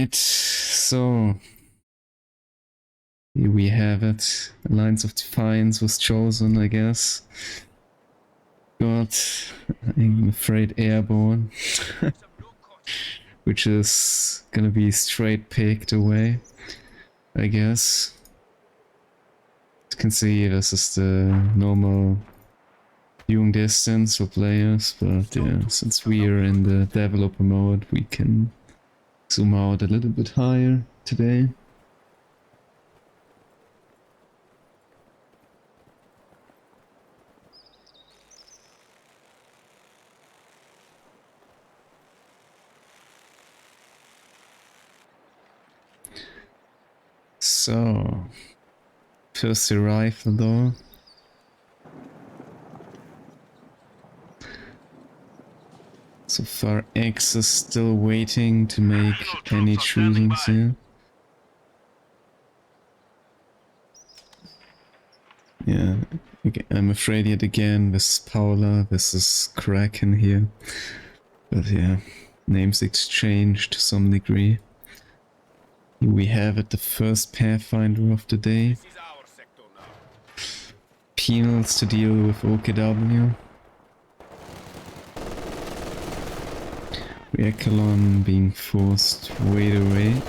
Alright, so here we have it. Alliance of Defiance was chosen, I guess. God, I'm afraid Airborne. Which is gonna be straight picked away, I guess. As you can see, this is the normal viewing distance for players, but yeah, since we are in the developer mode, we can zoom out a little bit higher today. So, first arrival though. So far, X is still waiting to make any choosings here. Yeah, I'm afraid yet again, this is Paula, this is Krakenn here. But yeah, names exchanged to some degree. Here we have it, the first Pathfinder of the day. Penals to deal with OKW. Reacalon being forced to wait away.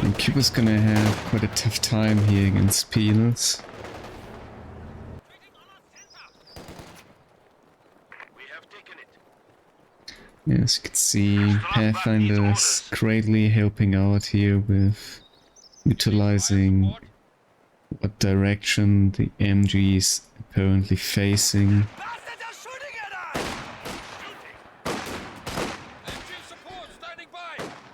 And Cuba's gonna have quite a tough time here against Penals. Yeah, as you can see, Pathfinder is greatly helping out here with utilizing what direction the MG is apparently facing.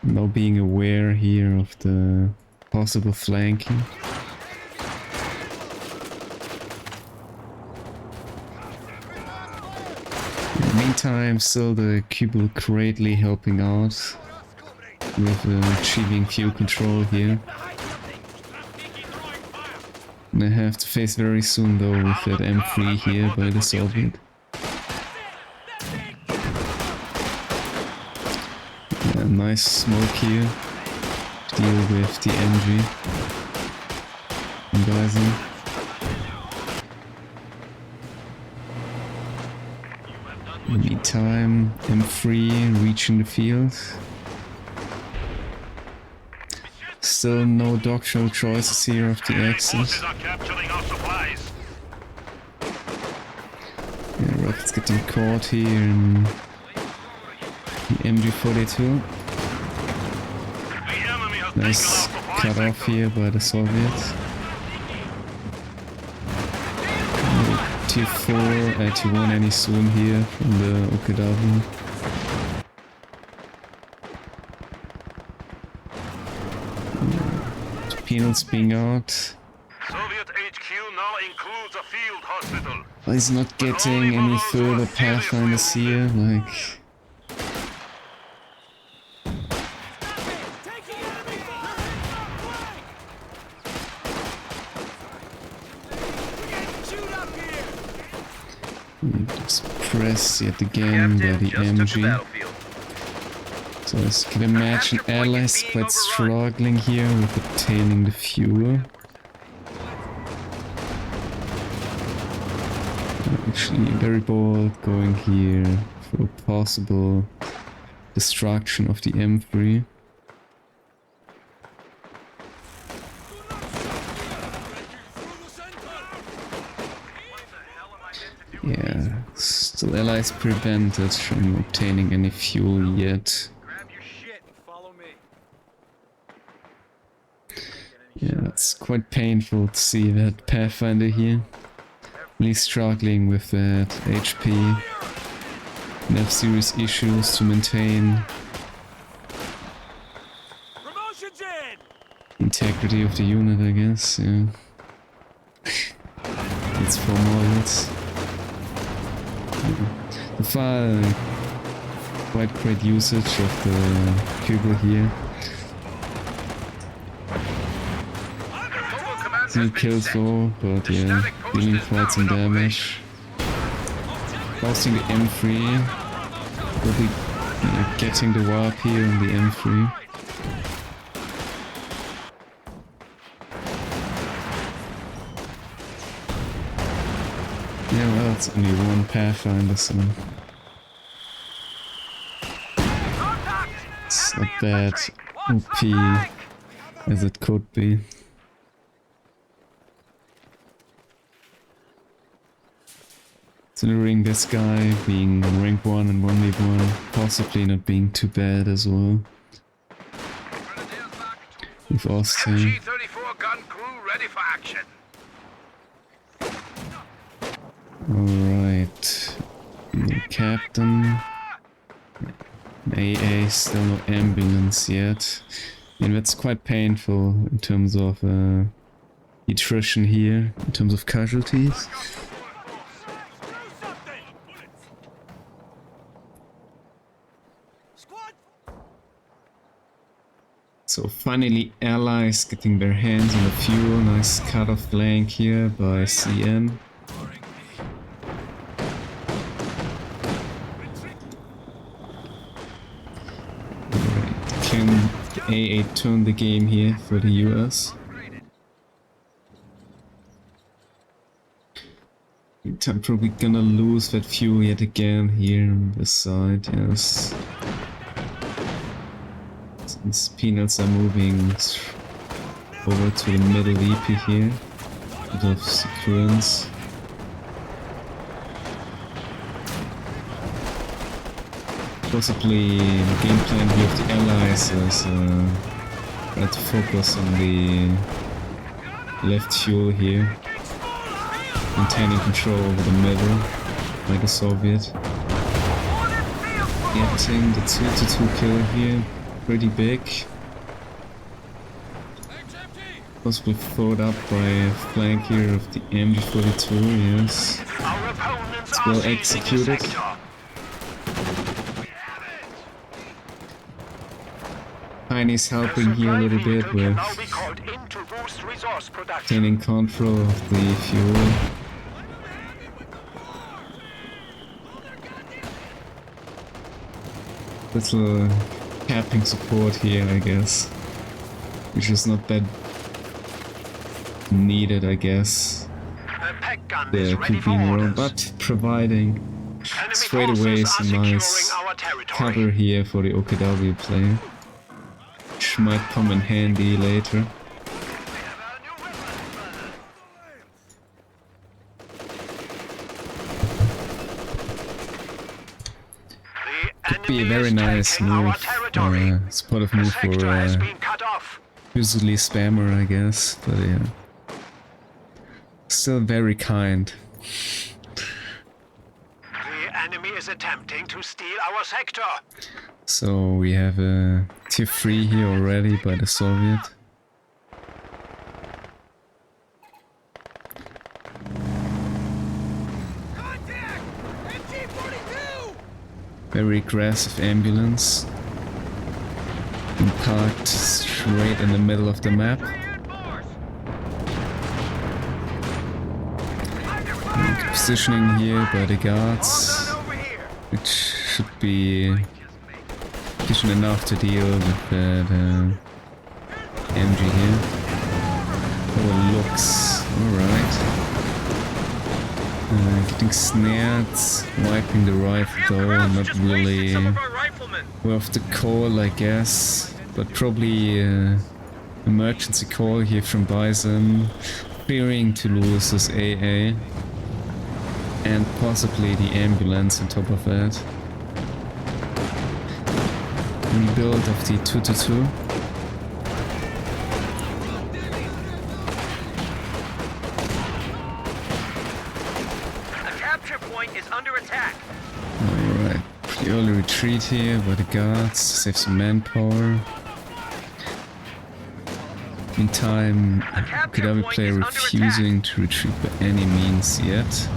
Now being aware here of the possible flanking. In the meantime, still the Cubal greatly helping out with achieving fuel control here. And I have to face very soon though with that M3 here by the Soviet. Yeah, nice smoke here to deal with the MG and Byzen. In the meantime, M3 reaching the field. Still no doctrinal choices here of the Axis. Yeah, Rocket's getting caught here in the MG42. Nice cut off here by the Soviets. Tier 4, Tier 1 any soon here from the OKW. Penals being out. Soviet HQ now includes a field hospital. He's not getting any further Pathfinders here, like... Just pressed yet again by the MG. So as you can imagine, allies quite struggling here with obtaining the fuel. Actually very bold going here for possible destruction of the M3. Yeah, still allies prevented from obtaining any fuel yet. Yeah, it's quite painful to see that Pathfinder here really struggling with that HP and have serious issues to maintain integrity of the unit, I guess. Yeah. It's 4 models. So far, quite great usage of the Cubal here. 3 kills though, but yeah, dealing quite some damage. Posting the M3. We'll be getting the warp here on the M3. Yeah, well, it's only one Pathfinder, so it's not that OP as it could be. Considering this guy being rank 1 and 1v1, possibly not being too bad as well. With Austin. MG-34 gun crew ready for action. Alright. No captain. AA, still no ambulance yet. And that's quite painful in terms of attrition here, in terms of casualties. So finally allies getting their hands on the fuel. Nice cut-off flank here by CM. Alright, can AA turn the game here for the US? I'm probably gonna lose that fuel yet again here on this side, yes. Since peanuts are moving over to the middle EP here, bit of sequence. Possibly the game plan here of the allies is try to focus on the left fuel here, maintaining control over the middle, like a Soviet. Getting the 2-2 kill here. Pretty big. Possibly followed up by a flank here of the MG-42, yes. It's well executed. Heine's helping here a little bit with gaining control of the fuel. Little capping support here, I guess, which is not that needed, I guess. There could be more, but providing straight away some nice cover here for the OKW player, which might come in handy later. Could be a very nice move, spot move for usually spammer, I guess, but yeah. Still very kind. The enemy is attempting to steal our sector. So we have a tier 3 here already by the Soviet. Very aggressive ambulance. And parked straight in the middle of the map. And positioning here by the guards, which should be efficient enough to deal with the MG here. Oh, it looks alright. Getting snared, wiping the rifle though, not really worth the call, I guess, but probably emergency call here from Byzen, fearing to lose his AA, and possibly the ambulance on top of that. Rebuild of the 2-2. Alright, pretty early retreat here by the guards, save some manpower. Meantime, OKW player refusing to retreat by any means yet.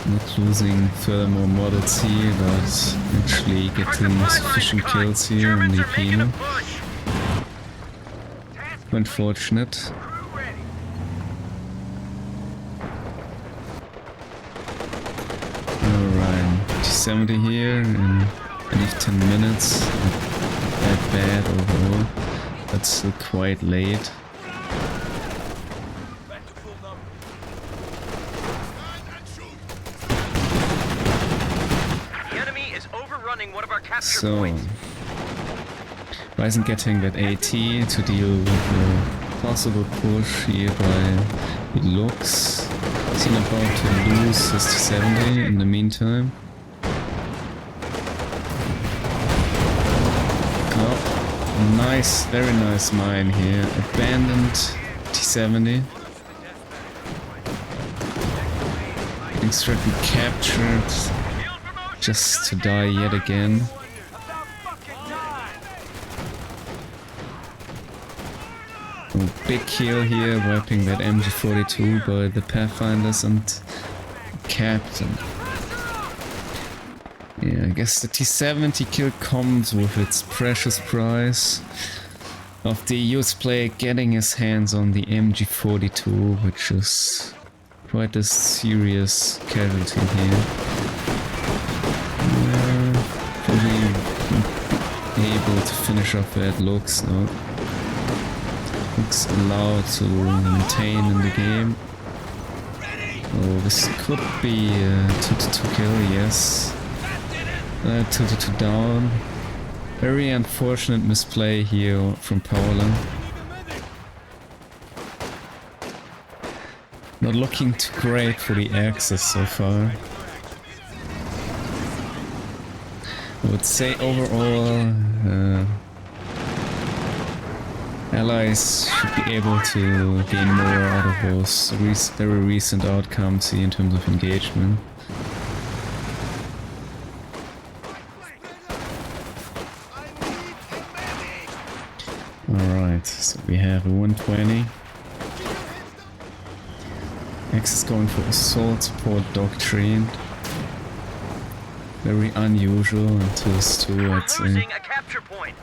Not losing furthermore models here, but actually getting sufficient kills here on the Pino. Unfortunate. T70 here in at least 10 minutes. Not that bad overall, but still quite late. The enemy is overrunning one of our capture So, points. Byzen getting that AT to deal with the possible push here by Lux. He's about to lose his T70 in the meantime. Oh, nice, very nice mine here. Abandoned T70. Getting strictly captured just to die yet again. Oh, big kill here, wiping that MG42 by the Pathfinders and Captain. Yeah, I guess the T70 kill comes with its precious prize of the US player getting his hands on the MG42, which is quite a serious casualty here. Probably able to finish off that Lux now. Looks allowed to maintain in the game. Oh, this could be a 2-2 kill, yes. 2-2 down. Very unfortunate misplay here from Paula. Not looking too great for the Axis so far. I would say overall, Allies should be able to gain more out of those very recent outcomes here in terms of engagement. Alright, so we have a 120. X is going for assault support doctrine. Very unusual into this too, I'd say. Losing a capture point.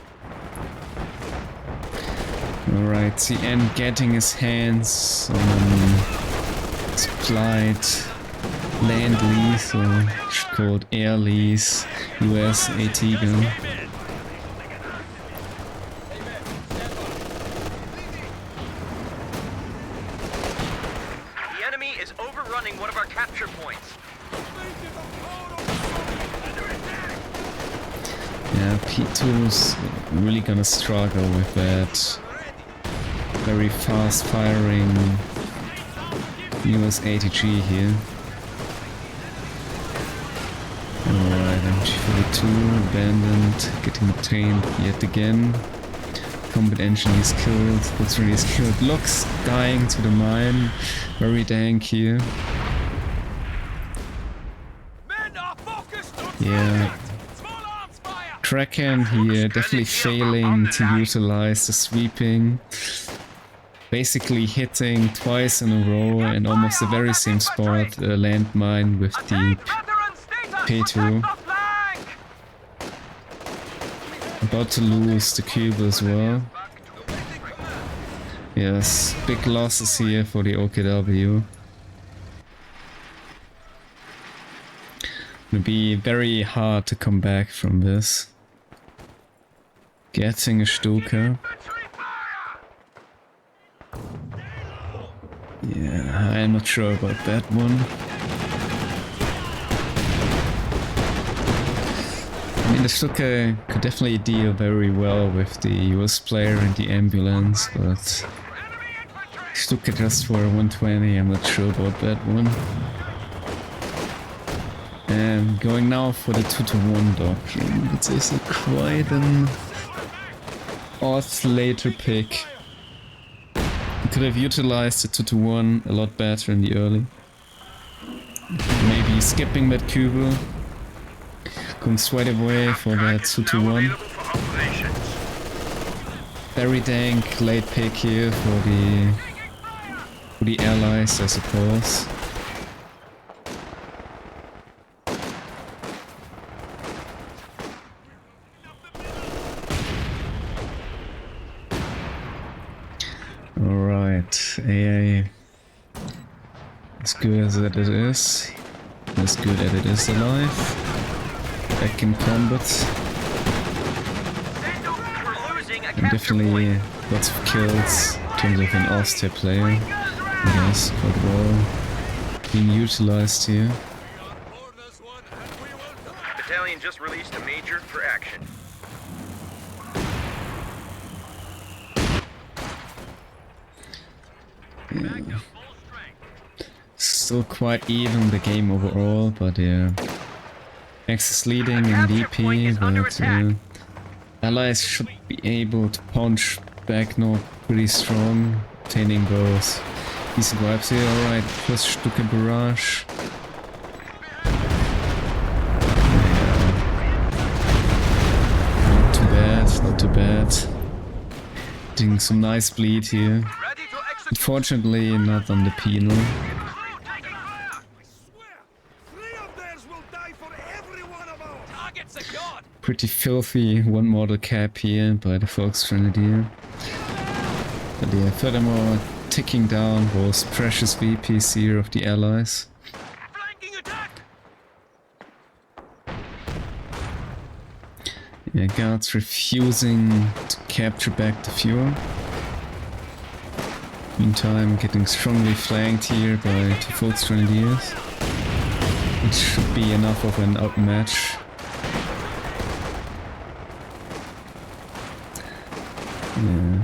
Alright, CN getting his hands on supplied land lease, or called air lease, US AT gun. The enemy is overrunning one of our capture points. Yeah, P2's really gonna struggle with that. Very fast firing US ATG here. Alright, MG42 abandoned, getting obtained yet again. Combat engine is killed, Bo3 is killed. Lux dying to the mine. Very dank here. Yeah. Krakenn here definitely failing to utilize the sweeping. Basically hitting twice in a row in almost the very same spot, a landmine with the P2. About to lose the cube as well. Yes, big losses here for the OKW. It'll be very hard to come back from this. Getting a Stuka. Yeah, I'm not sure about that one. I mean, the Stuka could definitely deal very well with the US player and the ambulance, but Stuka just for 120, I'm not sure about that one. And going now for the 2-1 doctrine. It's also quite an odd later pick. Could have utilized the 2-1 a lot better in the early. Maybe skipping that Kubo. Going straight away for that 2-1. Very dank late pick here for the allies, I suppose. Alright, AA, as good as it is alive. back in combat. And definitely lots of kills in terms of an Austere player. Yes, quite well being utilized here. Battalion just released a major for action. Yeah. Still quite even the game overall, but yeah. X is leading in DP, but allies should be able to punch back now pretty strong, obtaining both decent vibes here. Alright, first Stuka barrage. Not too bad, not too bad. Getting some nice bleed here. Unfortunately, not on the penal. Pretty filthy one model cap here by the Fox Grenadier. But yeah, furthermore, ticking down those precious VPs here of the allies. Yeah, guards refusing to capture back the fuel. Meantime, getting strongly flanked here by two Fox Grenadiers. It should be enough of an outmatch. Yeah,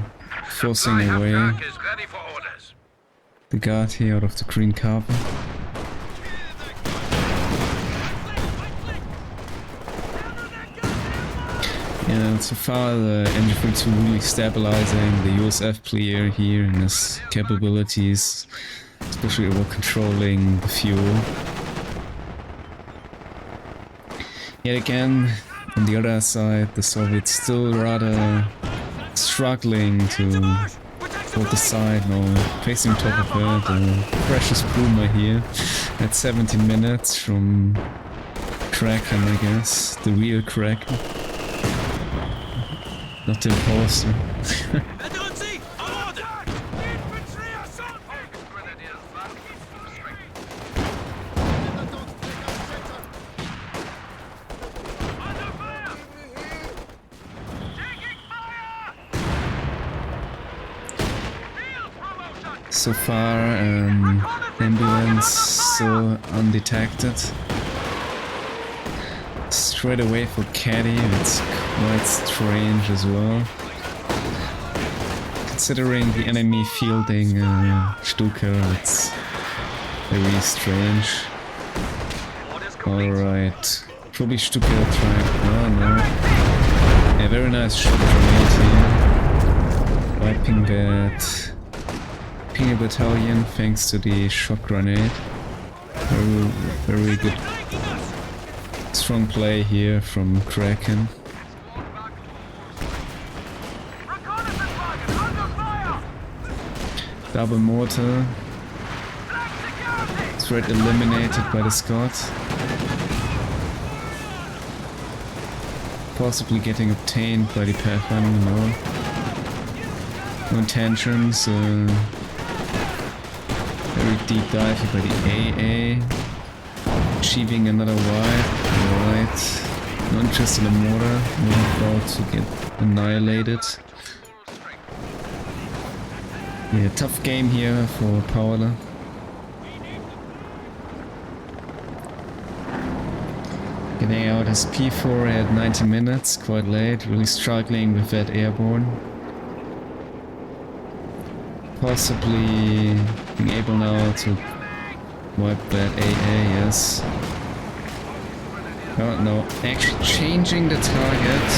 forcing away the guard here out of the green carpet. And so far the infantry really stabilizing the USF player here and his capabilities, especially over controlling the fuel. Yet again, on the other side, the Soviets still rather struggling to hold the side now, facing top of her, the precious Puma here at 17 minutes from Krakenn, I guess, the real Krakenn, not the imposter. So far, ambulance still undetected. Straight away for Caddy, it's quite strange as well. Considering the enemy fielding Stuka, it's very strange. Alright, probably Stuka tried. Oh no. Yeah, very nice shot grenade here. Wiping that a battalion thanks to the shock grenade. Very good. Strong play here from Krakenn. Double mortar. Threat eliminated by the Scot. Possibly getting obtained by the Pathfinder, no. No intentions. Very deep dive here by the AA. Achieving another wipe. Alright. No interest in the mortar. Not about to get annihilated. Yeah, tough game here for PaulaD. Getting out his P4 at 90 minutes, quite late, really struggling with that airborne. Possibly being able now to wipe that AA, yes. Oh no, actually changing the target.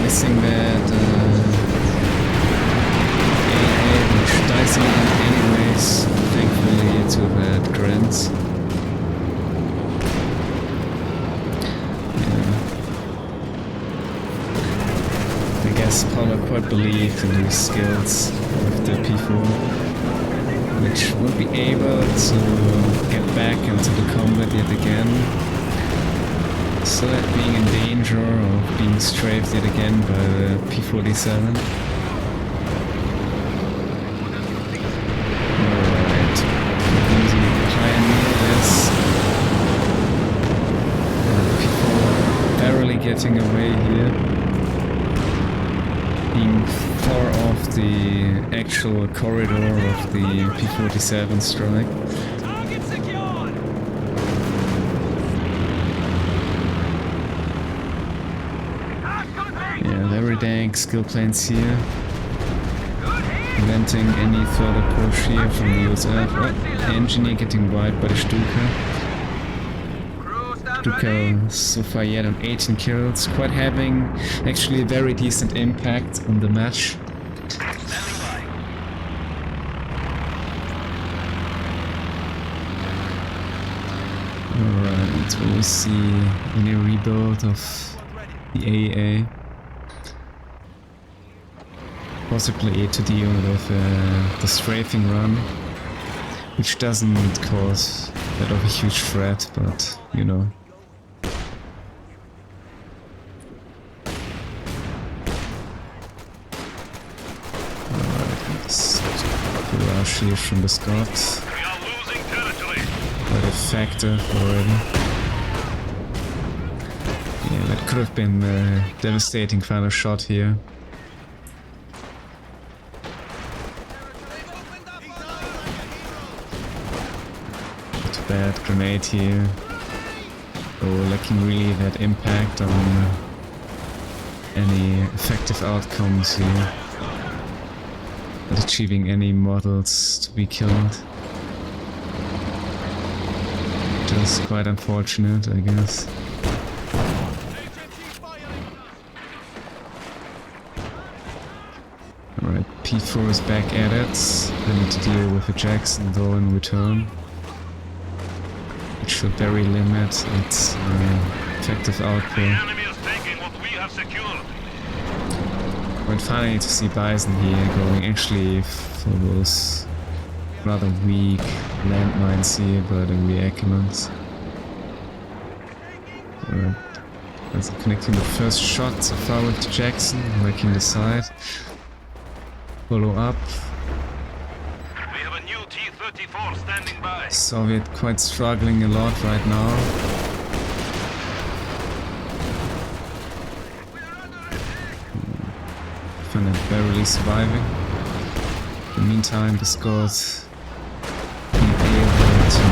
Missing that AA, which dies anyways, thankfully to that Grants. PaulaD quite believed in his skills with the P4, which would be able to get back into the combat yet again. Still being in danger of being strafed yet again by the P47. Alright, using the Pioneer, yes. drifting away here, being far off the actual corridor of the P-47 strike. Target secured! Yeah, very dank skill planes here, preventing any further push here from the USF. Oh, engineer getting wiped by the Stuka. Stuka so far yet on 18 kills, quite having actually a very decent impact on the match. Alright, will we see any rebuild of the AEA? Possibly to deal with the strafing run, which doesn't cause that of a huge threat, but you know. Alright, let's rush here from the Scots. We are losing territory. Quite effective already. Yeah, that could have been a devastating final shot here. Bad grenade here. Oh, lacking really that impact on any effective outcomes here. Not achieving any models to be killed. Just quite unfortunate, I guess. Alright, P4 is back at it. I need to deal with a Jackson though in return. It should very limit its effective The output. enemy is taking what we have secured. Quite funny to see Byzen here going actually for those rather weak landmines here by the reacuments. Alright, connecting the first shot so far with Jackson, wrecking the side. Follow up. We have a new T-34 standing by. Soviet quite struggling a lot right now. Finland barely surviving. In the meantime, the Scots being able to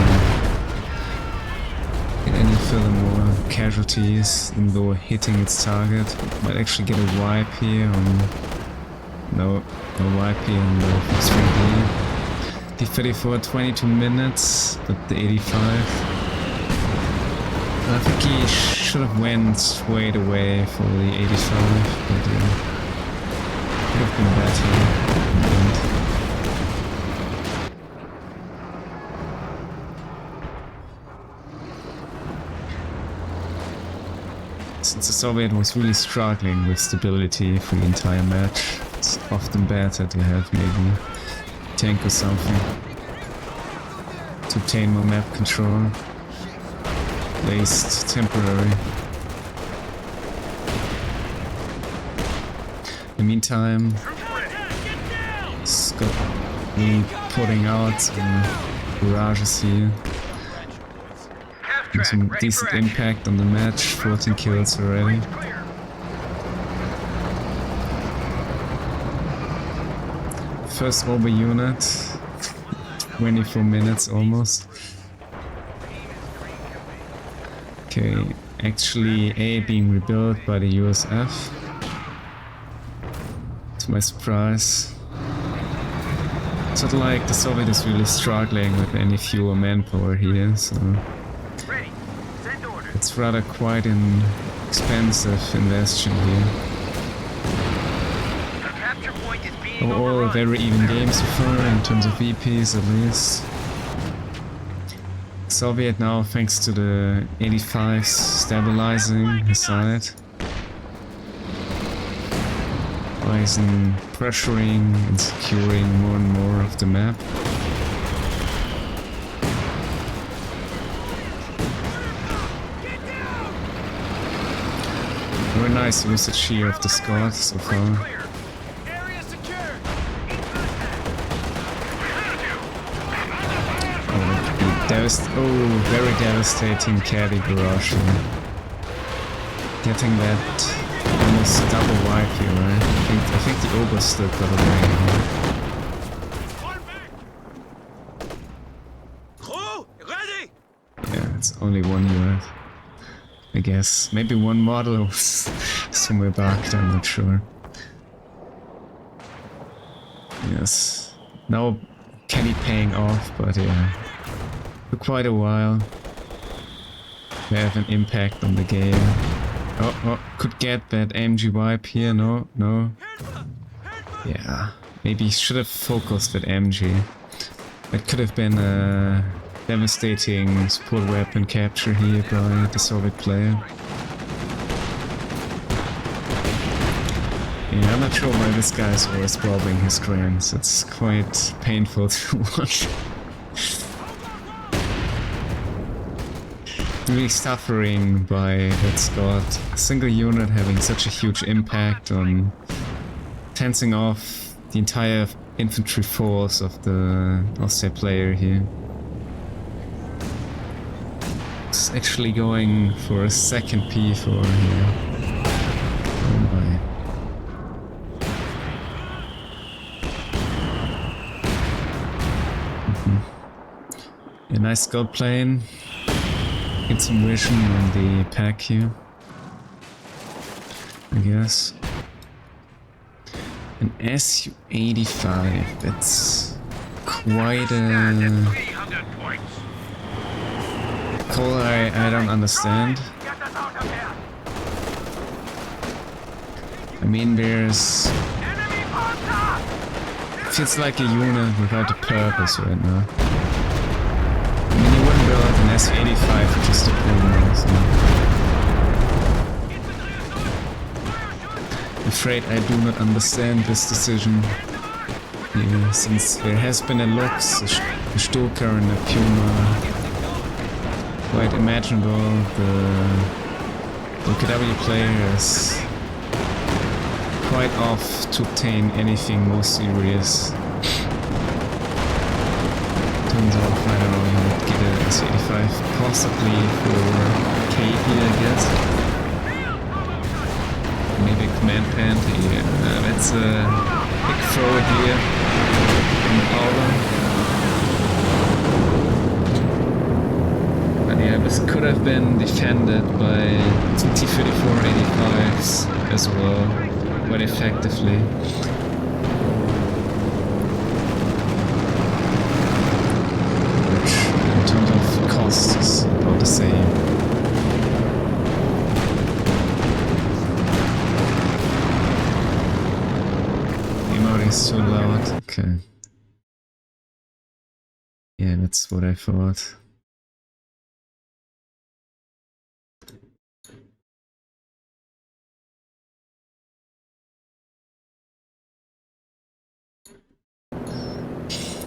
get any further more casualties, even though hitting its target. Might actually get a wipe here on... No wipe here on the first 3D. T-34, 22 minutes, but the 85. I think he should have went straight away for the 85, but could have been better in the end. Since the Soviet was really struggling with stability for the entire match, it's often better to have maybe tank or something to obtain more map control, at least temporary. In the meantime, Scott really putting out some barrages here. And some decent impact on the match, 14 kills already. First over unit, 24 minutes almost. Okay, actually A being rebuilt by the USF. To my surprise. It's not like the Soviet is really struggling with any fewer manpower here, so it's rather quite an expensive investment here. Overall, a very even game so far in terms of VPs at least. Soviet now, thanks to the 85s stabilizing his side. Byzen pressuring and securing more and more of the map. Very nice usage here of the squad so far. Oh, very devastating caddy barrage. getting that almost double wipe here, right? I think the Ogre still got away here. Crew, ready? Yeah, it's only one unit. I guess. Maybe one model was somewhere back, I'm not sure. Yes. Now Kenny paying off, but yeah. For quite a while. They have an impact on the game. Oh, could get that MG wipe here, no. Yeah, maybe he should have focused with MG. That could have been a devastating support weapon capture here by the Soviet player. Yeah, I'm not sure why this guy's always robbing his grants. It's quite painful to watch. Really suffering by that squad. A single unit having such a huge impact on tensing off the entire infantry force of the Austria player here. It's actually going for a second P4 here. Oh my. A nice scout plane. Get some vision on the pack here, I guess. An Su-85, that's quite a call I don't understand. I mean, there's... feels like a unit without a purpose right now. I mean, you wouldn't build an Su-85 just to pull them, so. I'm afraid I do not understand this decision. Yeah, since there has been a Lux, a Stoker and a Puma. Quite imaginable, the KW player is quite off to obtain anything more serious. Turns out, I don't know, you would get a S85 possibly for K here, I guess. Maybe a command panther, yeah. That's a big throw here in Paula. But yeah, this could have been defended by two T-34-85s as well, quite effectively. Cost is about the same. Emote is too loud. Okay. Yeah, that's what I thought.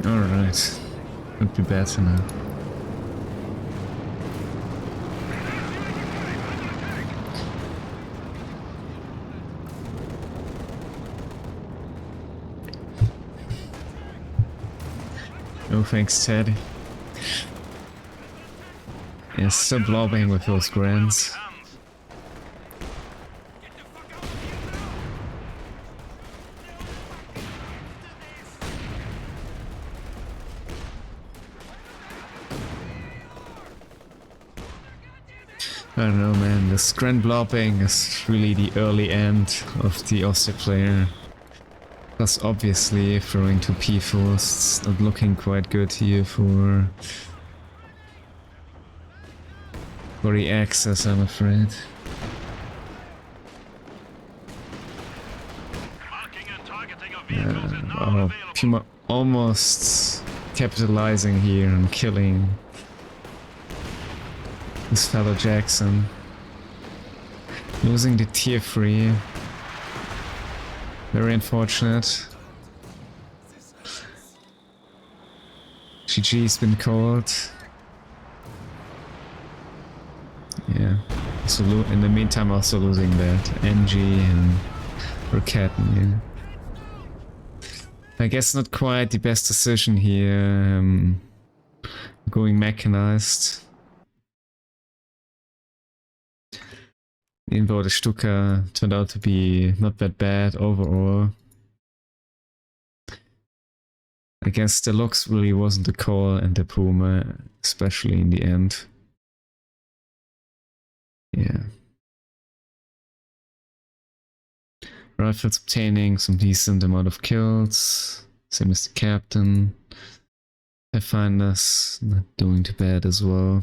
Alright. Could be better now. No thanks, Ted. Yeah, still blobbing with those grants. I don't know, man. This grand blobbing is really the early end of the Austria player. Plus, obviously, throwing two P4s, it's not looking quite good here for the access, I'm afraid. Puma almost capitalizing here and killing this fellow Jackson. Losing the tier 3. Very unfortunate. GG's been called. Yeah. So in the meantime, also losing that MG and Krakenn. Yeah. I guess not quite the best decision here. Going mechanized. Invo the Stuka turned out to be not that bad overall. I guess the looks really wasn't the call, and the Puma, especially in the end. Yeah. Rifles obtaining some decent amount of kills. Same as the captain. Pathfinder's not doing too bad as well.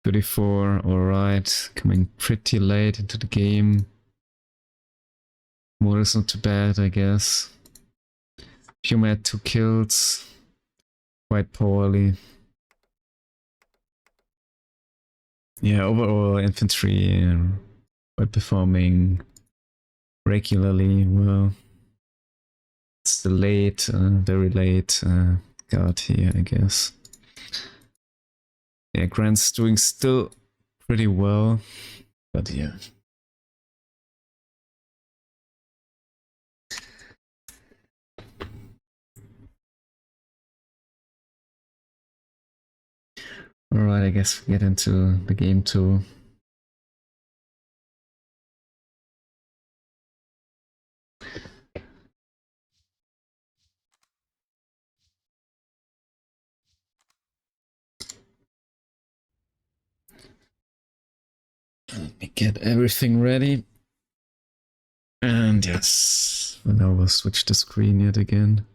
$34, alright. Coming pretty late into the game. Mortar's not too bad, I guess. Puma had 2 kills. Quite poorly. Yeah, overall infantry quite performing regularly well. It's the late, very late guard here, I guess. Yeah, Grant's doing still pretty well, but yeah. Alright, I guess we get into the game too. Let me get everything ready. And yes, now we'll switch the screen yet again.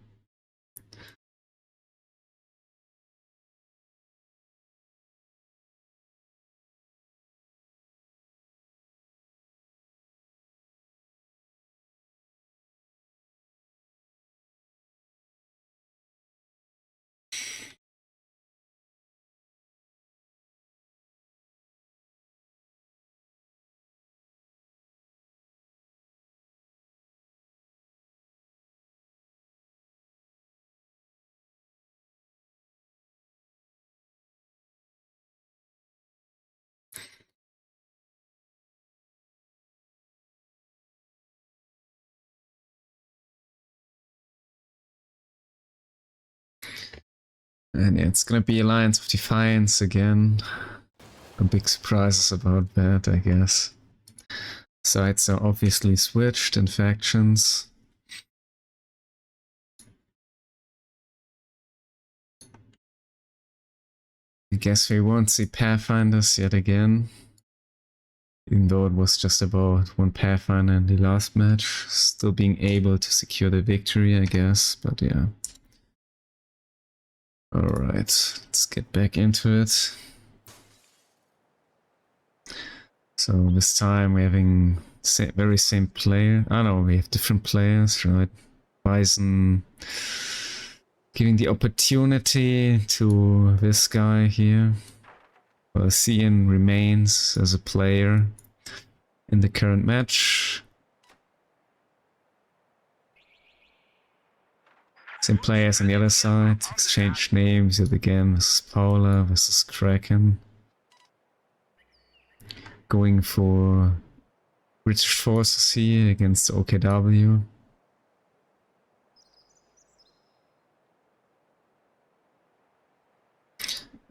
And yeah, it's gonna be Alliance of Defiance again. No big surprises about that, I guess. Sides are obviously switched in factions. I guess we won't see Pathfinders yet again. Even though it was just about 1 Pathfinder in the last match. Still being able to secure the victory, I guess, but yeah. Alright, let's get back into it. So this time we're having very same player. Oh no, we have different players, right? Byzen giving the opportunity to this guy here. Well, Cian remains as a player in the current match. Same players on the other side, exchange names yet again. This is Paula versus Krakenn. Going for British forces here against OKW.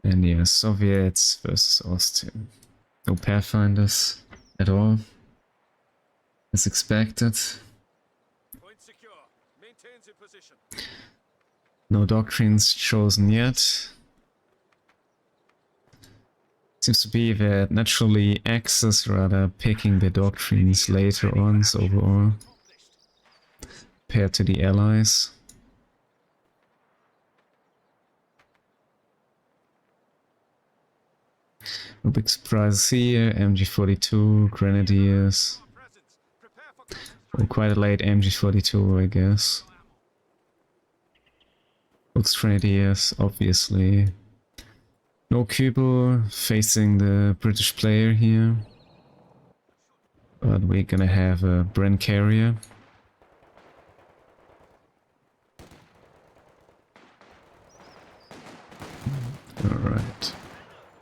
And yeah, Soviets versus Austria. No Pathfinders at all, as expected. Point secure. Maintains in position. No doctrines chosen yet. Seems to be that naturally Axis rather picking the doctrines later on, so overall, compared to the Allies. No big surprises here. MG42, Grenadiers. Oh, quite a late MG42, I guess. Looks Grenadiers, obviously. No Kubo facing the British player here. But we're gonna have a Bren carrier. Alright.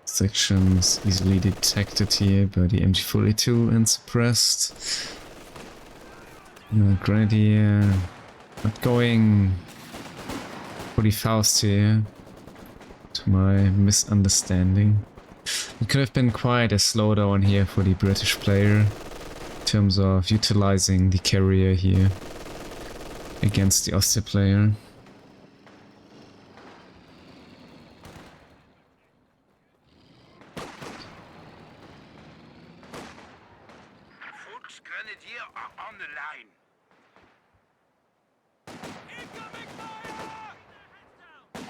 Sections easily detected here by the MG42 and suppressed. Grenadier not going for the Faust here, to my misunderstanding. It could have been quite a slowdown here for the British player in terms of utilizing the carrier here against the Aussie player. Fuchs Grenadier are on the line. Incoming fire!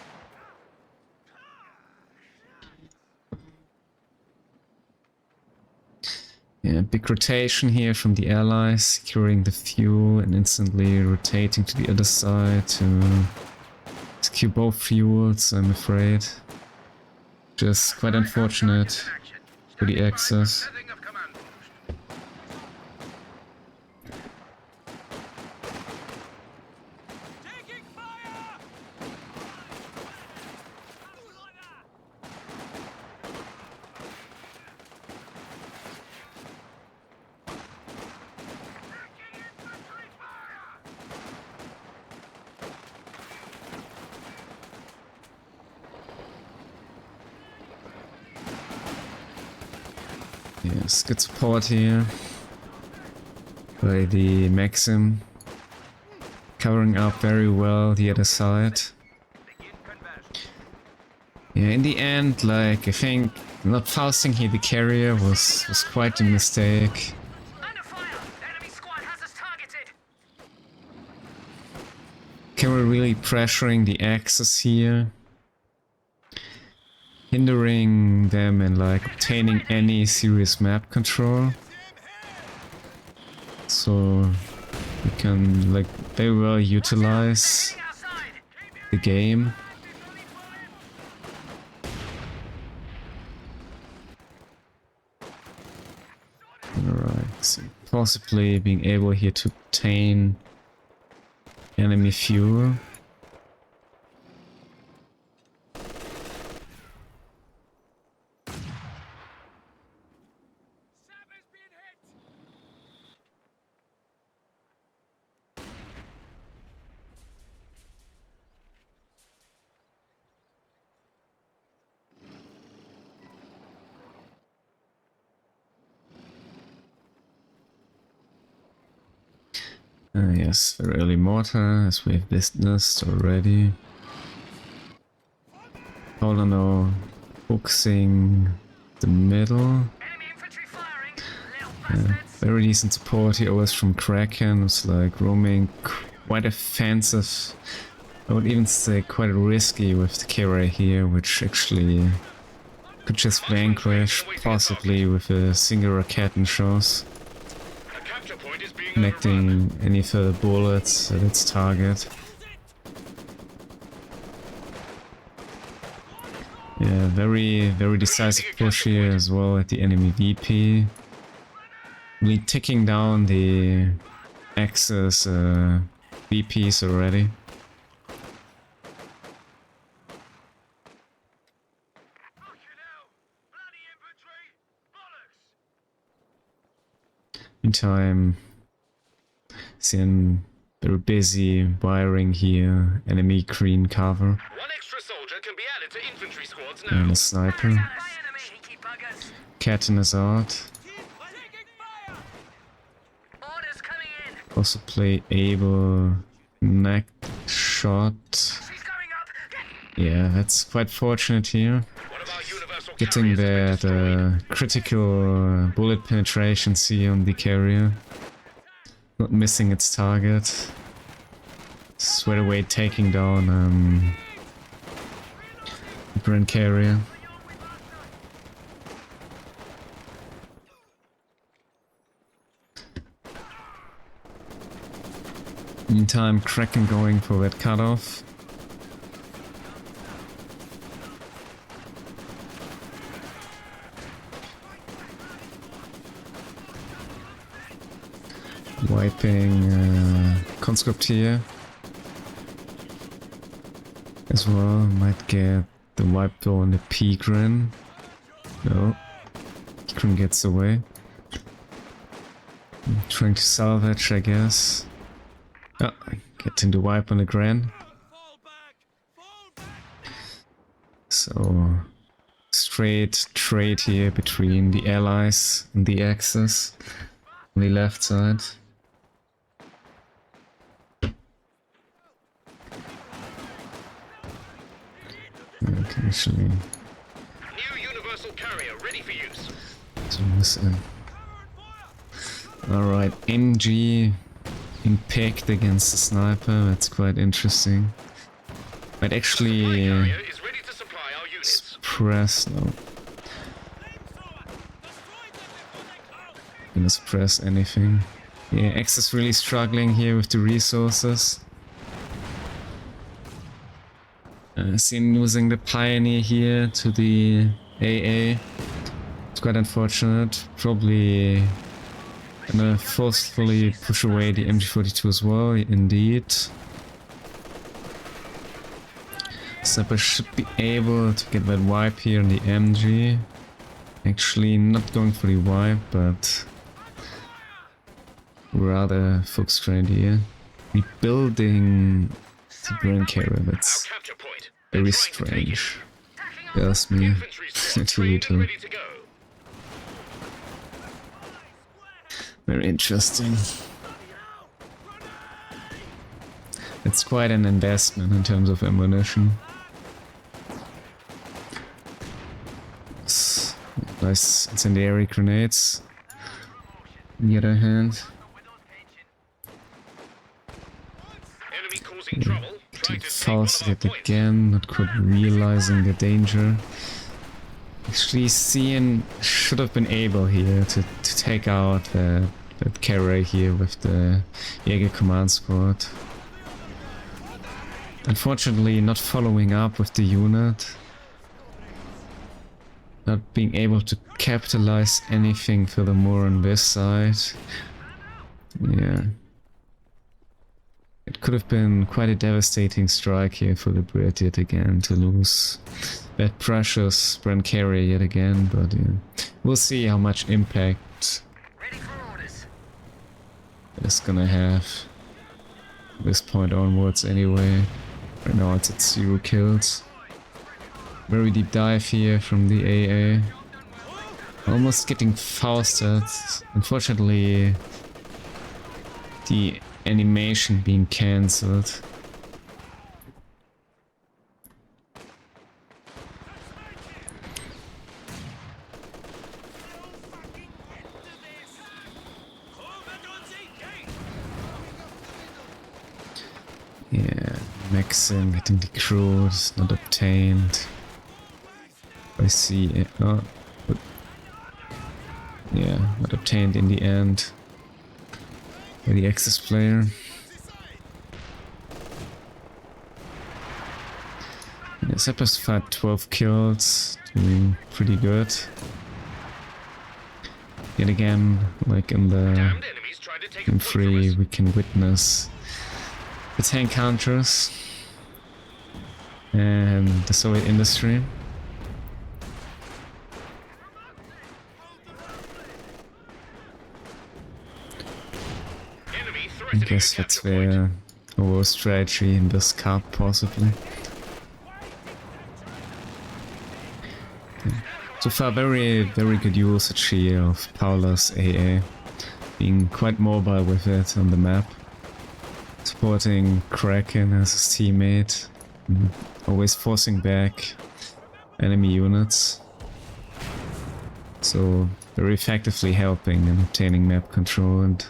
Yeah, big rotation here from the allies, securing the fuel and instantly rotating to the other side to secure both fuels, I'm afraid. Just quite unfortunate for the Axis. Setting of command post. Taking fire! Yes, good support here by the Maxim, covering up very well the other side. Begin conversion. Yeah, in the end, like, I think not fausting here the carrier was quite a mistake. Under fire! Enemy squad has us targeted! Carrier really pressuring the Axis here, hindering them and like obtaining any serious map control. So we can like very well utilize Outside! the game. Alright, so possibly being able here to obtain enemy fuel. Sabre's being hit! Yes, very early mortar, as we have witnessed already. PaulaD focusing the middle. Enemy infantry firing! Little bastards! Very decent support here, always from Krakenn, who's like roaming quite offensive. I would even say quite risky with the carrier here, which actually could just vanquish, possibly with a single Krakenn shots, A capture point is being connecting any further bullets at its target. Yeah, very decisive push here as well at the enemy VP. Really ticking down the Axis VPs already. Fucking hell! Bloody infantry! Bollocks! Meantime, seeing very busy wiring here, enemy green cover, One extra soldier can be added to infantry squads now. and a sniper. By enemy! Cheeky buggers! Krakenn is out, Taking fire! Orders coming in! possibly able neck shot. She's going up! Yeah, that's quite fortunate here. What about universal Getting carriers have been that destroyed? critical bullet penetration see on the carrier. Not missing its target. Straight away taking down the Grand Carrier. Meantime, Krakenn going for that cutoff. Wiping conscript here as well. Might get the wipe on the Pegrin. No, Pegrin gets away. Trying to salvage, I guess. Ah, getting the wipe on the Gran. Fall back! Fall So straight trade here between the allies and the Axis on the left side. Okay, actually New universal carrier ready for use. zoom this in. Alright, MG impact against the sniper, that's quite interesting. Might actually Carrier is ready to supply our units. suppress, no. Gonna suppress anything. Yeah, X is really struggling here with the resources. Seen losing the Pioneer here to the AA. It's quite unfortunate. Probably gonna forcefully push away the MG42 as well, indeed. Sniper should be able to get that wipe here on the MG. Actually not going for the wipe, but rather focus-trained here. Rebuilding the brain carrier, Our that's capture point. very They're trying to take it. strange. That's me. Infantry's Too trained and little. ready to go. Very interesting. It's quite an investment in terms of ammunition. Nice incendiary grenades. On the other hand, Enemy causing trouble. Trying getting to take one of fausted our yet points. again, not quite realizing the danger. Actually, CN should have been able here to take out that carrier here with the Jäger command squad. Unfortunately, not following up with the unit. Not being able to capitalize anything furthermore on this side. Yeah. It could have been quite a devastating strike here for the Brit yet again to lose that precious Brand carrier yet again, but yeah. We'll see how much impact Ready for orders. it's gonna have from this point onwards anyway. Right now it's at 0 kills. Very deep dive here from the AA. Almost getting fausted. Unfortunately, the animation being cancelled. Yeah, Maxim getting decrewed, not obtained. I see it. Oh, but yeah, not obtained in the end by the Axis player. Yeah, Seppers fight 12 kills, doing pretty good. Yet again, like in the Damned enemies trying to take a Game point from 3, us. we can witness the tank counters and the Soviet industry. Enemy I threatening guess a that's capture point. their overall strategy in this cup, possibly. Yeah. So far, very good usage here of Paula's AA, being quite mobile with it on the map, supporting Krakenn as his teammate, and always forcing back enemy units. So very effectively helping in obtaining map control and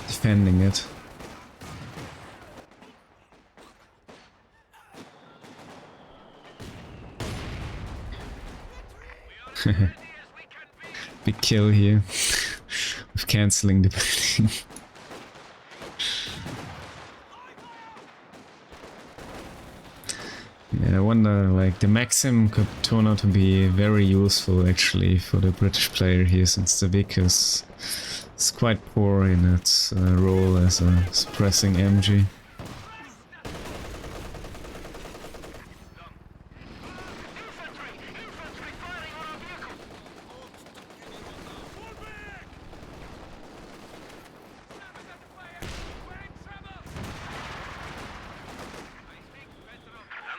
defending it. Big kill here with cancelling the building. Yeah, I wonder, like, the Maxim could turn out to be very useful actually for the British player here, since the Vic is quite poor in its role as a suppressing MG.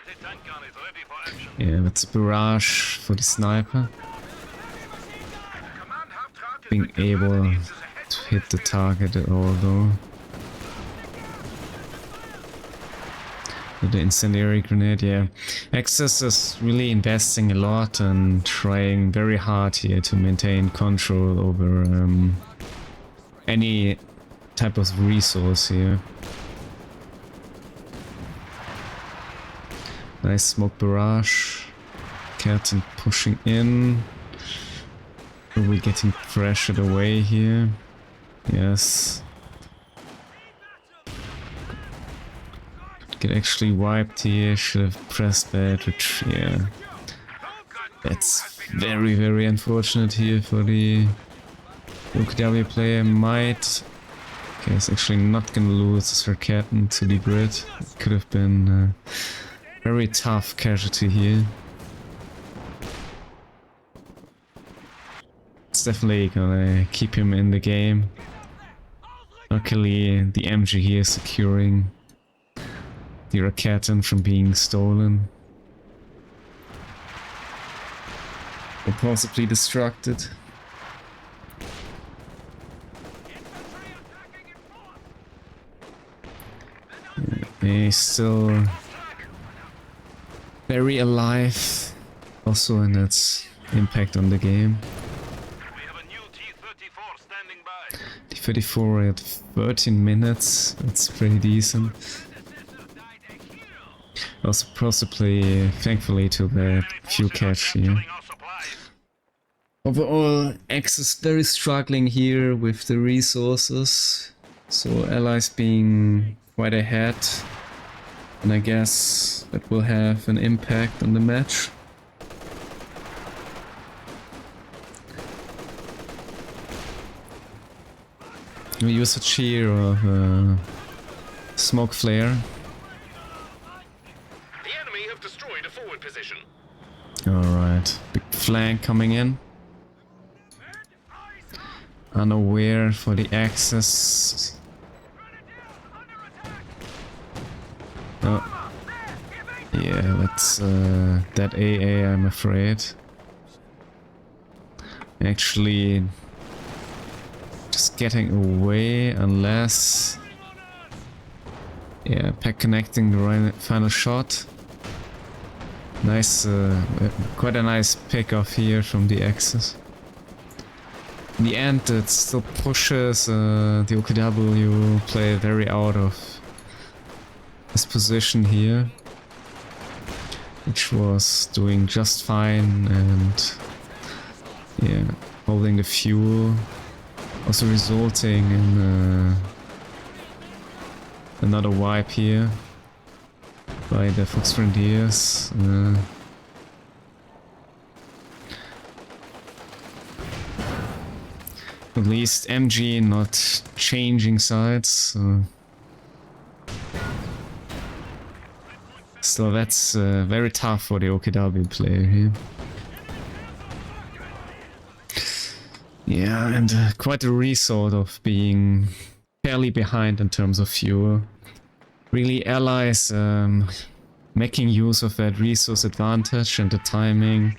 Anti-tank Tank gun is ready for action. Yeah, that's a barrage for the sniper. Being able to hit the target at all though. With the incendiary grenade, yeah. Axis is really investing a lot and trying very hard here to maintain control over any type of resource here. Nice smoke barrage. Krakenn pushing in. Are we getting pressured away here? Yes. Get actually wiped here. Should have pressed that, which, yeah. That's very, very unfortunate here for the UKW player. Might. Okay, it's actually not gonna lose this Krakenn to the grid. It could have been a very tough casualty here. It's definitely gonna keep him in the game. Luckily, the MG here is securing the Krakenn from being stolen. Or possibly destructed. He's still very alive, also in its impact on the game. We have a new T-34 standing by. T-34 at 13 minutes, that's pretty decent. Also possibly, thankfully, to that fuel catch here. Killing our supplies. Overall, X is very struggling here with the resources, so allies being quite ahead, and I guess that will have an impact on the match. We use a cheer of smoke flare. The enemy have destroyed a forward position. Alright, big flank coming in. Unaware for the access. Oh. Yeah, that's that AA, I'm afraid. Actually, just getting away unless... Yeah, pack connecting the final shot. Nice, quite a nice pick off here from the Axis. In the end, it still pushes the OKW player very out of his position here, which was doing just fine, and yeah, holding the fuel, also resulting in another wipe here by the Fox Grenadiers. At least MG not changing sides. So that's very tough for the OKW player here. Yeah, and quite a result of being fairly behind in terms of fuel. Really, allies making use of that resource advantage and the timing,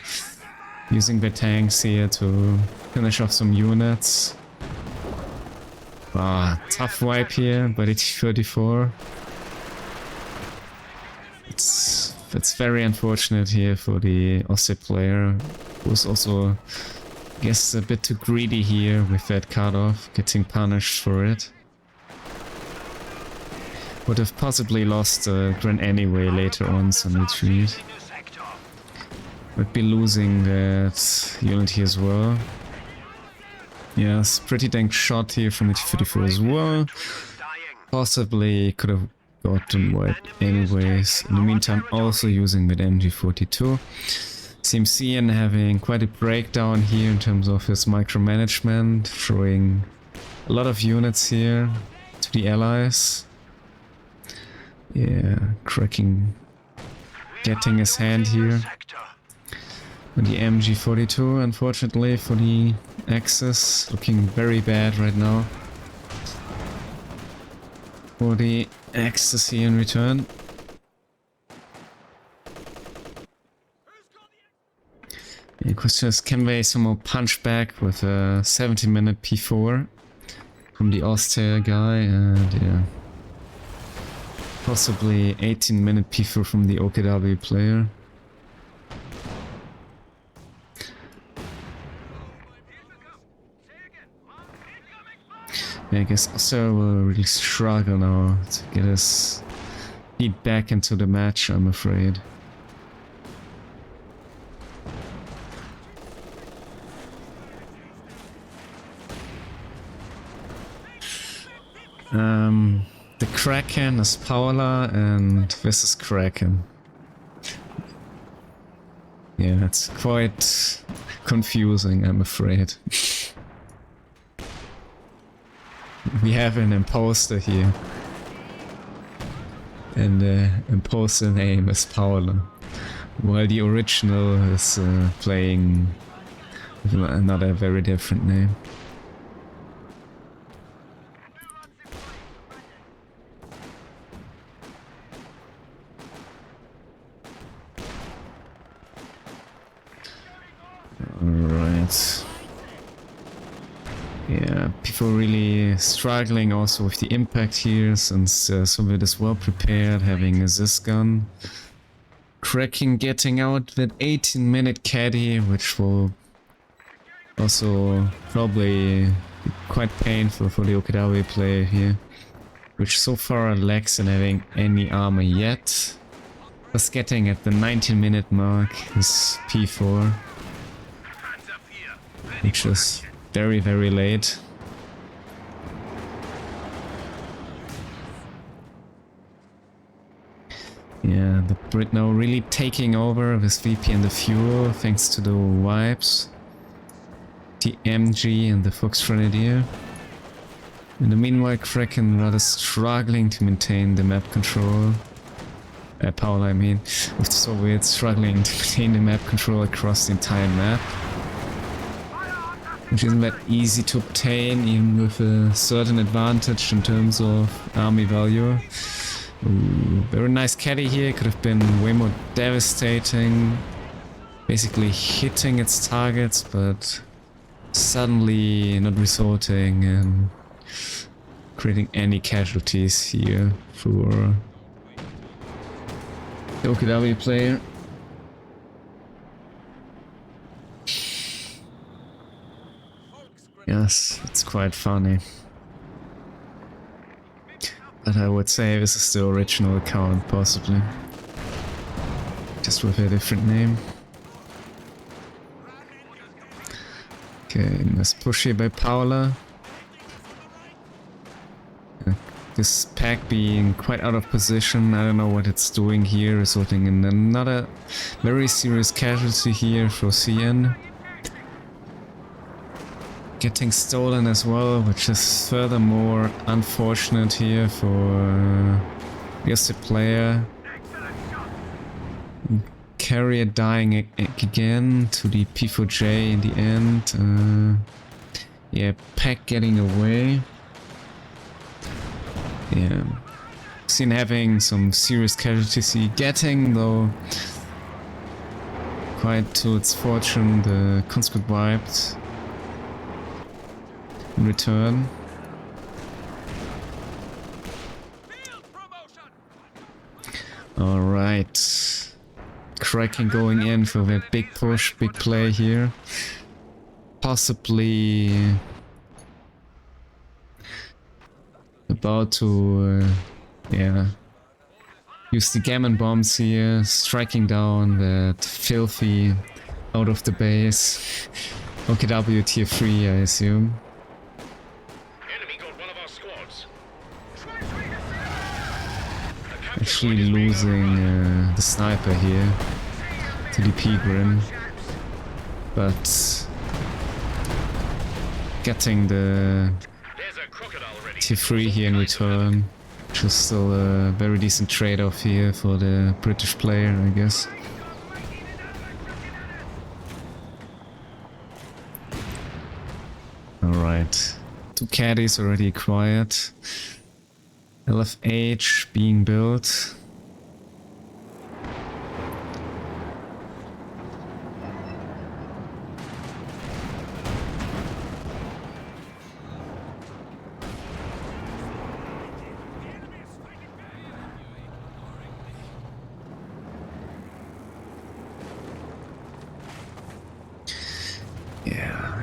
using their tanks here to finish off some units. Ah, tough wipe here by the T-34. That's very unfortunate here for the Osset player, who's also, I guess, a bit too greedy here with that cutoff, getting punished for it. Would have possibly lost Gren anyway later on some retreat. Would be losing that unit here as well. Yes, pretty dang shot here from the T-34 as well. Possibly could have gotten wiped anyways. In the meantime, also using that MG42. CMCN having quite a breakdown here in terms of his micromanagement, throwing a lot of units here to the allies. Yeah, Krakenn getting his hand here. And the MG42, unfortunately, for the Axis, looking very bad right now. For the Axis here in return. the question is, can they somehow punch back with a 70-minute P4 from the Austria guy? And yeah, possibly 18-minute P4 from the OKW player. Yeah, I guess Austria will really struggle now to get his feet back into the match, I'm afraid. The Krakenn is Paula and this is Krakenn. Yeah, it's quite confusing, I'm afraid. We have an imposter here. And the imposter name is Paula. While the original is playing with another very different name. Alright. Yeah, people really struggling also with the impact here, since Soviet is well prepared, having a Zis gun. Krakenn getting out that 18-minute caddy, which will also probably be quite painful for the OKW player here, which so far lacks in having any armor yet. Just getting at the 19-minute mark is P4. Which is very, very late. Yeah, the Brit now really taking over with VP and the fuel thanks to the wipes. The MG and the Fox Grenadier. In the meanwhile, Krakenn rather struggling to maintain the map control. Paula, I mean, with the Soviets struggling to maintain the map control across the entire map. Which isn't that easy to obtain, even with a certain advantage in terms of army value. Ooh, very nice caddy here, could have been way more devastating. Basically hitting its targets, but suddenly not resulting in creating any casualties here for the OKW player. Yes, it's quite funny. But I would say this is the original account, possibly. Just with a different name. Okay, nice push here by Paula. This pack being quite out of position, I don't know what it's doing here, resulting in another very serious casualty here for CN. Getting stolen as well, which is furthermore unfortunate here for the player. Carrier dying again to the P4J in the end. Yeah, pack getting away. Yeah, seen having some serious casualties here, getting though quite to its fortune the conscript wiped in return. Alright, Krakenn going in for that big push, big play here. Possibly about to yeah, use the gammon bombs here, striking down that filthy out of the base. OKW tier 3, I assume. Enemy got one of our squads. Actually losing the sniper here to the P-Grim, but getting the There's a crocodile ready. tier 3 here in return, which is still a very decent trade-off here for the British player, I guess. Alright, 2 caddies already acquired. LFH being built.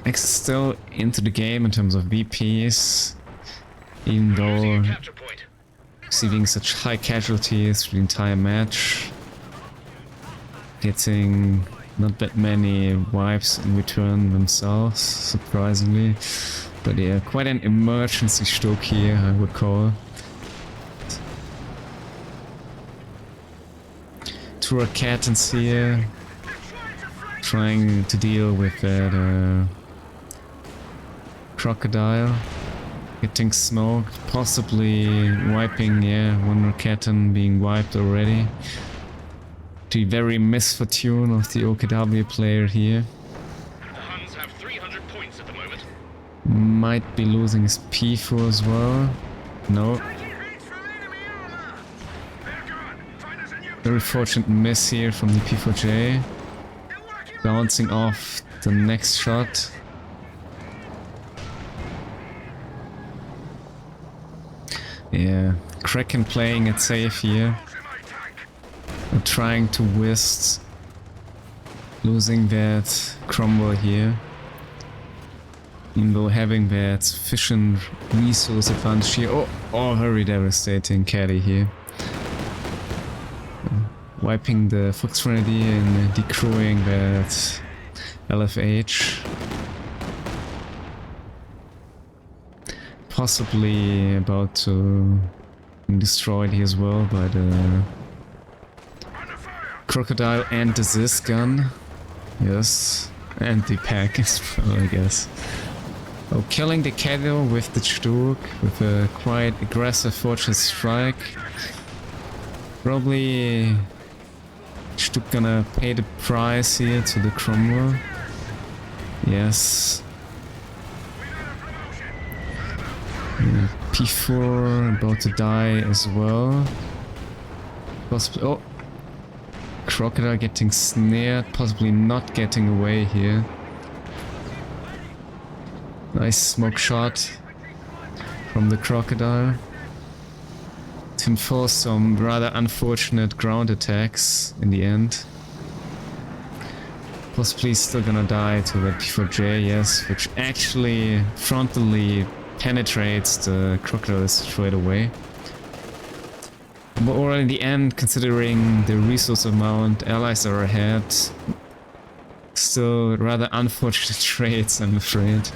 X is still into the game in terms of VPs, even Losing though a capture point. receiving such high casualties through the entire match. Getting not that many wipes in return themselves, surprisingly. But yeah, quite an emergency stroke here, I would call. Two Krakenns here, trying to deal with that crocodile. Getting smoked, possibly wiping, yeah, one Krakenn being wiped already. The very misfortune of the OKW player here. The Huns have 300 points at the moment. Might be losing his P4 as well. No. Very fortunate miss here from the P4J. Bouncing off the next shot. Yeah, Krakenn playing it safe here. Trying to whist. Losing that crumble here. Even though having that sufficient resource advantage here. Oh, very devastating caddy here. Wiping the Fox Trinity and decrewing that LFH. Possibly about to be destroyed here as well by the crocodile and the Zis gun. Yes, and the pack as well, I guess. Oh, killing the cattle with the Sturk with a quite aggressive fortress strike. Probably Sturk gonna pay the price here to the Cromwell. Yes. Yeah, P4 about to die as well. Possibly. Oh! Crocodile getting snared, possibly not getting away here. Nice smoke shot from the crocodile. To enforce some rather unfortunate ground attacks in the end. Possibly still gonna die to that P4J, yes, which actually frontally penetrates the crocodile straight away. But or in the end, considering the resource amount allies are ahead, still rather unfortunate trades, I'm afraid.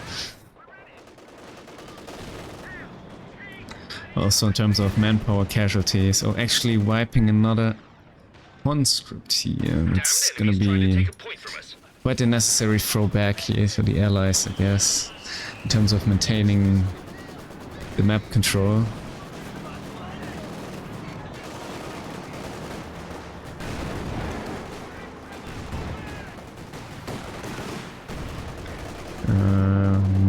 Also in terms of manpower casualties, or actually wiping another conscript here. It's gonna be quite a necessary throwback here for the allies, I guess, in terms of maintaining the map control.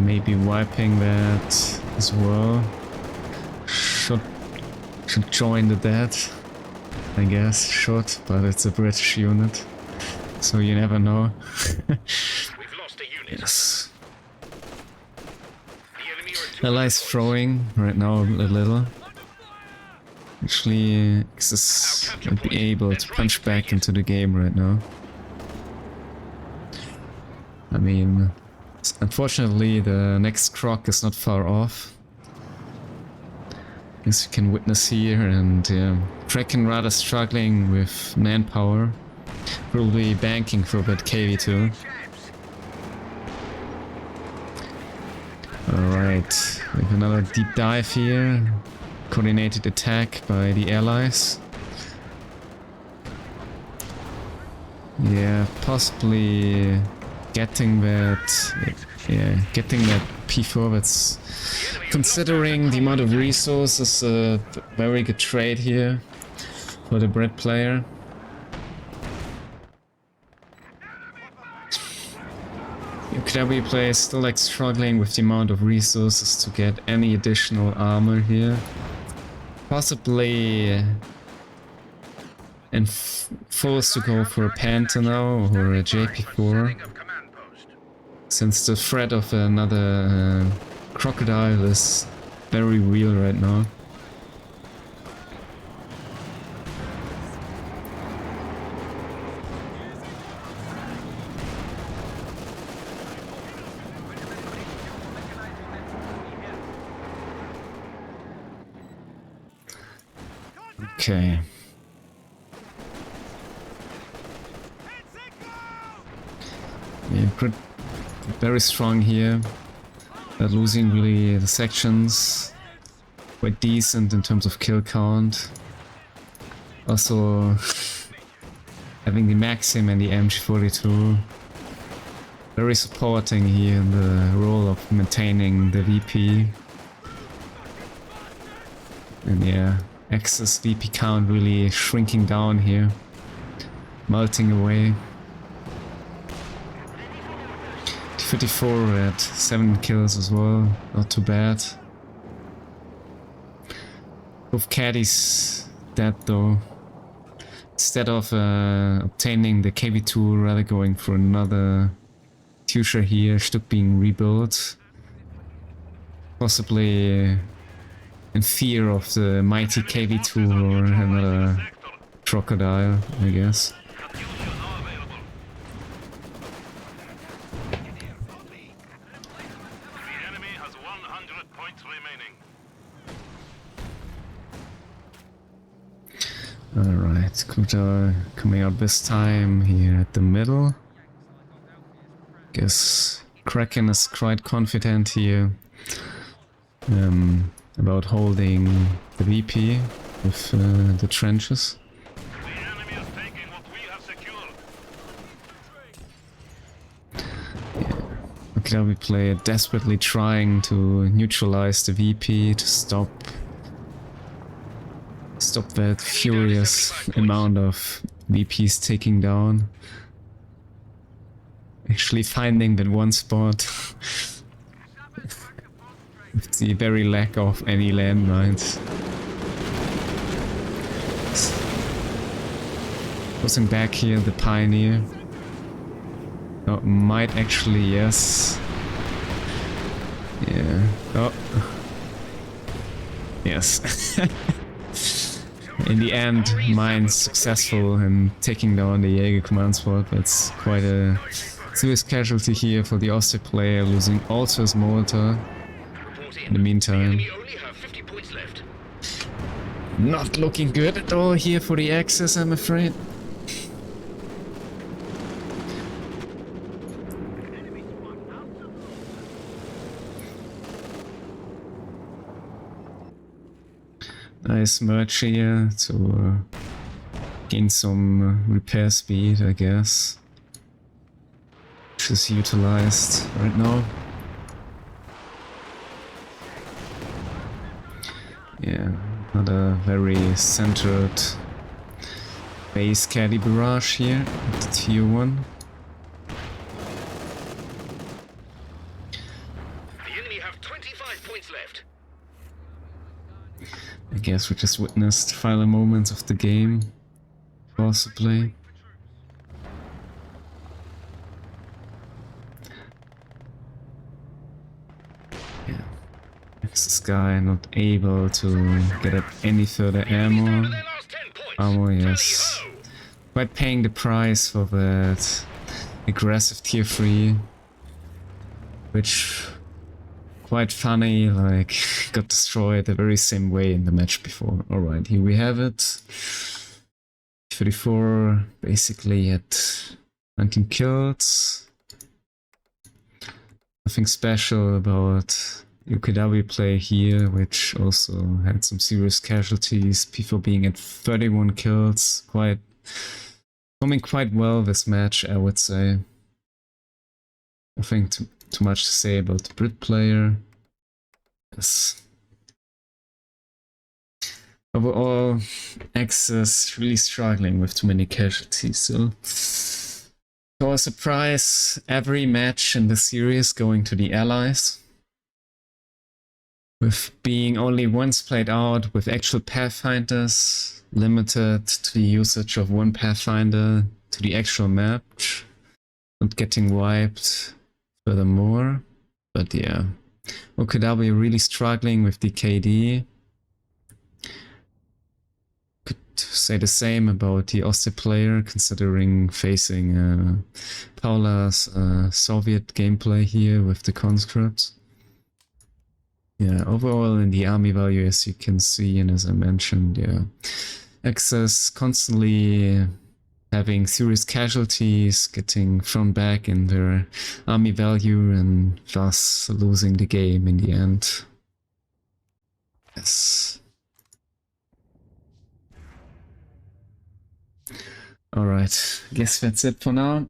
Maybe wiping that as well. Should join the dead, I guess. Should, but it's a British unit, so you never know. We've lost a unit. Yes. The enemy are at 200 Allies points. throwing right now a little. Actually, Axis might be able to punch back into the game right now. I mean, unfortunately the next croc is not far off. As you can witness here, and yeah, Krakenn rather struggling with manpower. Probably banking for that KV2. Alright, we have another deep dive here. Coordinated attack by the allies. Yeah, possibly getting that, yeah, getting that P4. That's, considering the amount of resources, a very good trade here for the Brit player. UKW player is still like struggling with the amount of resources to get any additional armor here. Possibly forced to go for a Panther now or a JP4, since the threat of another crocodile is very real right now. Okay. Yeah, very strong here. Losing really the sections. Quite decent in terms of kill count. Also having the Maxim and the MG42 very supporting here in the role of maintaining the VP. And yeah, Axis VP count really shrinking down here, melting away. 54 at 7 kills as well, not too bad. Both caddies dead though. Instead of obtaining the KV2, rather going for another future here, Stück being rebuilt. Possibly in fear of the mighty KV2 or another crocodile, I guess. The enemy has 100 points remaining. Alright, Kuta coming out this time here at the middle. Guess Krakenn is quite confident here about holding the VP with the trenches. The enemy is taking what we have secured. Okay, we play desperately trying to neutralize the VP to stop that furious amount of VPs taking down. Actually finding that one spot with the very lack of any landmines. Pushing back here, the Pioneer. Oh, might actually, yes. Yeah. Oh. Yes. In the end, mine's successful in taking down the Jaeger command spot. That's quite a serious casualty here for the Aussie player, losing also his mortar. In the meantime, only have 50 points left. not looking good at all here for the Axis, I'm afraid. Nice merge here to gain some repair speed, I guess. Which is utilized right now. Yeah, not a very centered base caddy barrage here at the tier 1. The enemy have 25 points left. I guess we just witnessed final moments of the game, possibly. Yeah, this guy not able to get up any further ammo. Their last 10 points. Ammo, yes. Quite paying the price for that aggressive tier 3, which quite funny, like, got destroyed the very same way in the match before. Alright, here we have it. 34 basically at 19 kills. Nothing special about UKW play here, which also had some serious casualties. P4 being at 31 kills. Coming quite well this match, I would say. Nothing too much to say about the Brit player. Yes. Overall, Axis really struggling with too many casualties, so to our surprise, every match in the series going to the Allies. With being only once played out with actual Pathfinders, limited to the usage of one Pathfinder to the actual map, not getting wiped furthermore. But yeah, OKW really struggling with the KD. Could say the same about the Aussie player, considering facing Paula's Soviet gameplay here with the conscripts. Yeah, overall in the army value, as you can see, and as I mentioned, yeah, Access constantly having serious casualties, getting thrown back in their army value, and thus losing the game in the end. Yes. Alright, guess that's it for now.